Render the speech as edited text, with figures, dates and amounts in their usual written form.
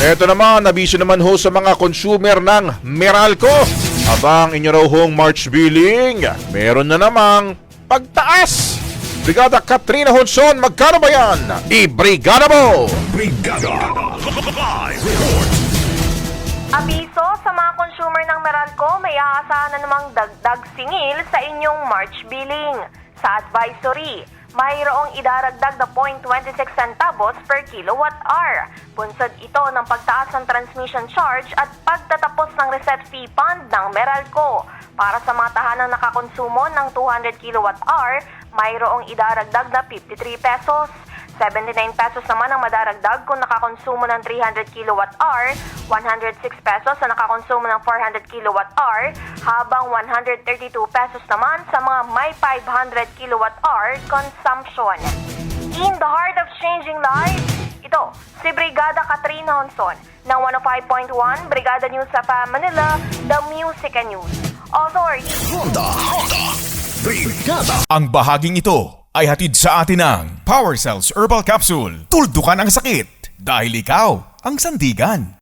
Eto naman, nabisyo naman ho sa mga consumer ng Meralco. Abang inyo raw hong March billing, meron na namang pagtaas. Brigada Katrina Honson, magkano ba yan? I-brigada mo! Brigada Live Report. Abiso sa mga consumer ng Meralco, may aasahan na namang dagdag singil sa inyong March billing. Sa advisory, mayroong idaragdag na 0.26 centavos per kilowatt-hour. Bunsod ito ng pagtaas ng transmission charge at pagtatapos ng reset fee fund ng Meralco. Para sa mga tahanang nakakonsumo ng 200 kilowatt-hour, mayroong idaragdag na 53 pesos. 79 pesos naman ang madaragdag kung nakakonsumo ng 300 kilowatt-hour, 106 pesos sa nakakonsumo ng 400 kilowatt-hour, habang 132 pesos naman sa mga may 500 kilowatt-hour consumption. In the heart of changing lives, ito si Brigada Katrina Honson ng 105.1 Brigada News sa Manila, The Music and News Authority. Honda Brigada. Ang bahaging ito ay hatid sa atin ng Power Cells Herbal Capsule. Tuldukan ang sakit dahil ikaw ang sandigan.